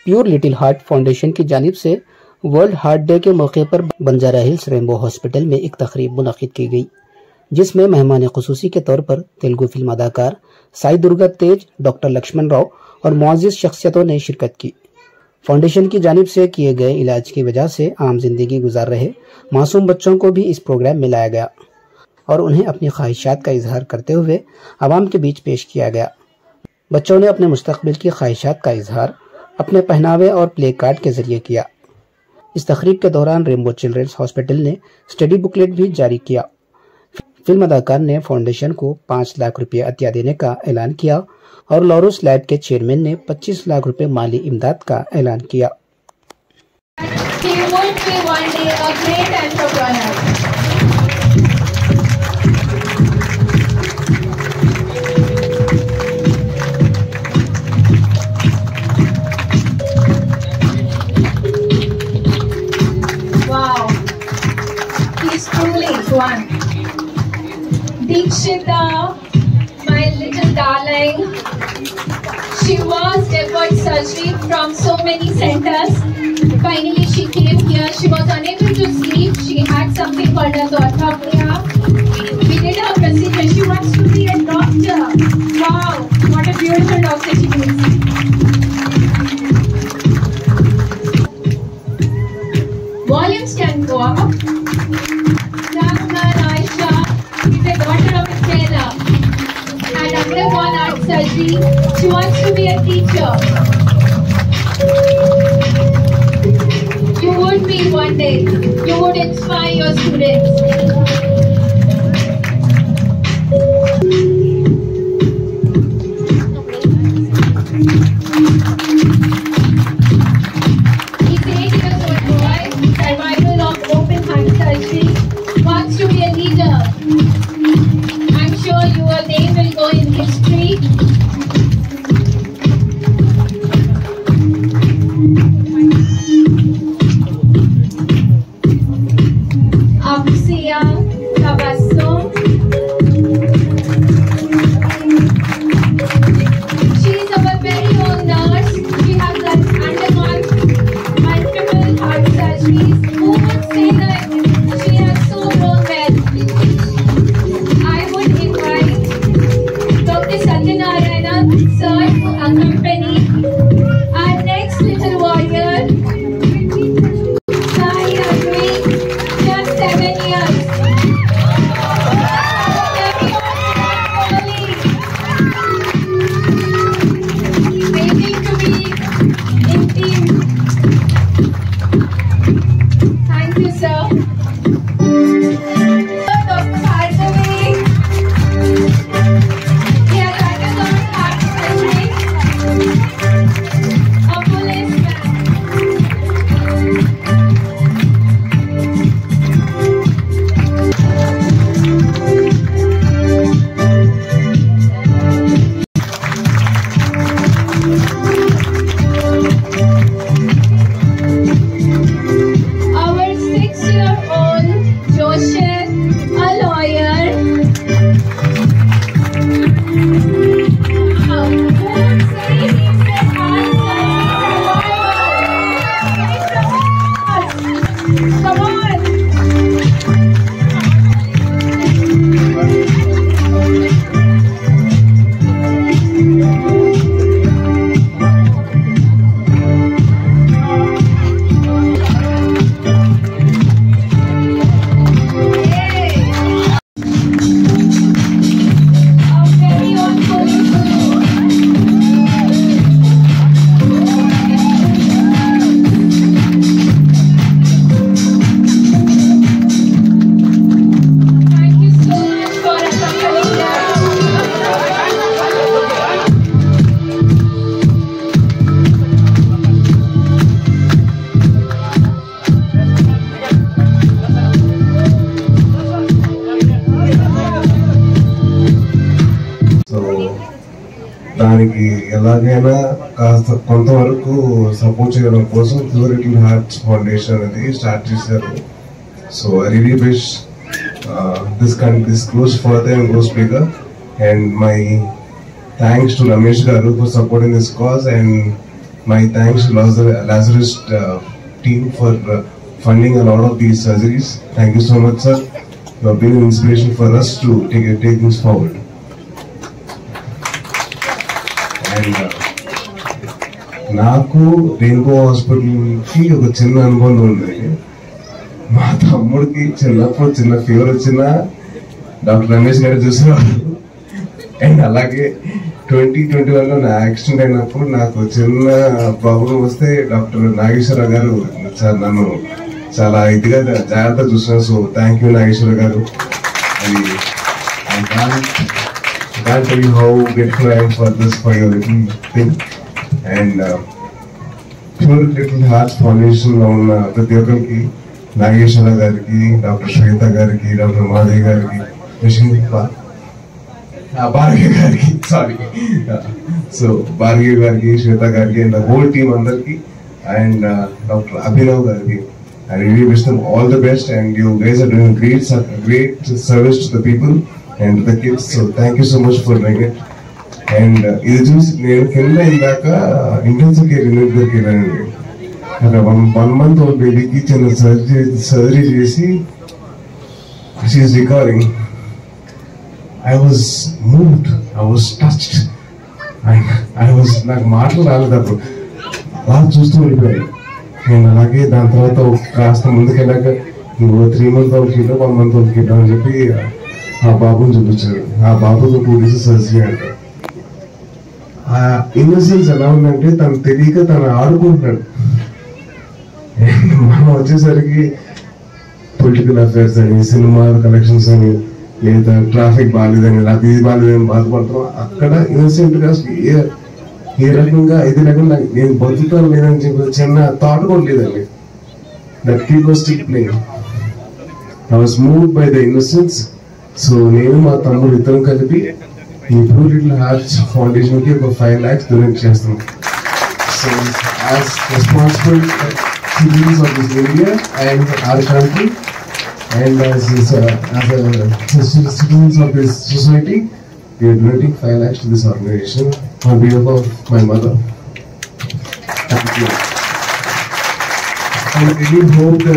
Pure little heart foundation की जानिब से वर्ल्ड हार्ट डे के मौके पर बंजारा हिल्स रेनबो हॉस्पिटल में एक तकरीब मुनक़िद की गई, जिसमें मेहमान खुसूसी के तौर पर तेलुगु फिल्म अदाकार साई दुर्गा तेज, डॉक्टर लक्ष्मण राव और मुअज़्ज़िज़ शख्सियतों ने शिरकत की। फाउंडेशन की जानिब से किए गए इलाज की वजह से आम जिंदगी गुजार रहे मासूम बच्चों को भी इस प्रोग्राम में लाया गया और उन्हें अपनी ख्वाहिशात का इजहार करते हुए आवाम के बीच पेश किया गया। बच्चों ने अपने मुस्तकबिल की ख्वाहिशात का इजहार अपने पहनावे और प्ले कार्ड के जरिए किया। इस तकरीब के दौरान रेनबो चिल्ड्रंस हॉस्पिटल ने स्टडी बुकलेट भी जारी किया। फिल्म अदाकार ने फाउंडेशन को 5 लाख रुपए अतिया देने का ऐलान किया और लॉरस लैब के चेयरमैन ने 25 लाख रुपए माली इमदाद का ऐलान किया। Deekshita, my little darling, she was deferred surgery from so many centers. Finally, she came here. She was unable to sleep. She had something called as orthopnea. We did her procedure. She wants to be a doctor. Wow, what a beautiful doctor she is. Volumes can go up. And undergone art surgery. She wants to be a teacher. You would be one day. You would inspire your students. He's 8 years old boy, survival of open heart surgery, wants to be a leader. I'm sure your name will go in history. Absiya Tabassum. She is our very own nurse. She has undergone multiple heart surgeries. Who would say that she has so grown well? I would invite Dr. Satyanarayana sir to accompany our next little warrior, Sai Agri, just 7 years. Waiting to be in team. Thank you, sir. దానికి ఎలాగైనా కాస్త కొంతవరకు support చేయడం కోసం pure little hearts foundation అనేది start చేశారు. So I really wish this goes further and goes bigger, and my thanks to Ramesh garu for supporting this cause, and my thanks to Lazarus team for funding a lot of these surgeries. Thank you so much, sir. You have been an inspiration for us to take things forward. And నాకు rainbow హాస్పిటల్కి ఒక చిన్న అనుభవం ఉంది. మా తమ్ముడికి చిన్నప్పుడు చిన్న ఫీవర్ వచ్చినా డాక్టర్ రమేష్ గారు చూసేవారు. అండ్ అలాగే 2021లో నా యాక్సిడెంట్ అయినప్పుడు నాకు చిన్న ప్రాబ్లం వస్తే డాక్టర్ నాగేశ్వర గారు నన్ను చాలా ఇదిగా జాగ్రత్త చూస్తున్నారు. సో థ్యాంక్ యూ నాగేశ్వర గారు. అది I can't tell you how grateful I am for your little thing. And Pure Little Hearts Foundation లో ఉన్న ప్రతి ఒక్కరికి, నాగేశ్వర గారికి, డాక్టర్ శ్వేత గారికి, డాక్టర్ మాధవి గారికి, భార్గవి గారికి, సో భార్గవి గారికి, శ్వేత గారికి అండ్ హోల్ టీమ్ అందరికి, అండ్ డాక్టర్ అభినవ్ గారికి, I really wish them all the best, and you guys are doing great service to the people and to the kids. So thank you so much for doing it. And ఇది చూసి నేను కింద ఇందాక intensive care unit దగ్గరికి వెళ్ళానండి. అక్కడ 1 month old బేబీకి చిన్న సర్జరీ చేసి she is recovering. I was moved, I was touched, నాకు మాటలు రాలేదు అప్పుడు. అలా చూస్తూ వెళ్ళిపోయాను నేను. అలాగే దాని తర్వాత కాస్త ముందుకెళ్ళాక నువ్వు 3 month old kilo 1 month old kilo అని చెప్పి ఆ బాబుని చూపించారు. ఆ బాబుకు 2 days సర్జరీ అంటారు. ఆ ఇన్నోసెన్స్ ఎలా ఉందంటే తను తెలియక తను ఆడుకుంటున్నాడు. మనం వచ్చేసరికి పొలిటికల్ అఫైర్స్ అని, సినిమా కలెక్షన్స్ అని, లేదా ట్రాఫిక్ బాగాలేదని, లేకపోతే ఇది బాగాలేదని బాధపడతాం. అక్కడ ఇన్నోసెంట్ గా ఏ రకంగా ఇది రకంగా నేను బతుకుతాను లేదని చెప్పి చిన్న థాట్ కూడా లేదండి. That key was still playing. I was moved by the innocence. So నేను మా తమ్ముడు ఇద్దరం కలిపి ఈ Pure Little Hearts ఫౌండేషన్ కి ఒక 5 lakhs డొనేట్ చేస్తాం. So as responsible citizens of this area and our country, and as citizens of this society, we are donating 5 lakhs to this organization on behalf of my mother. Thank you. I really hope that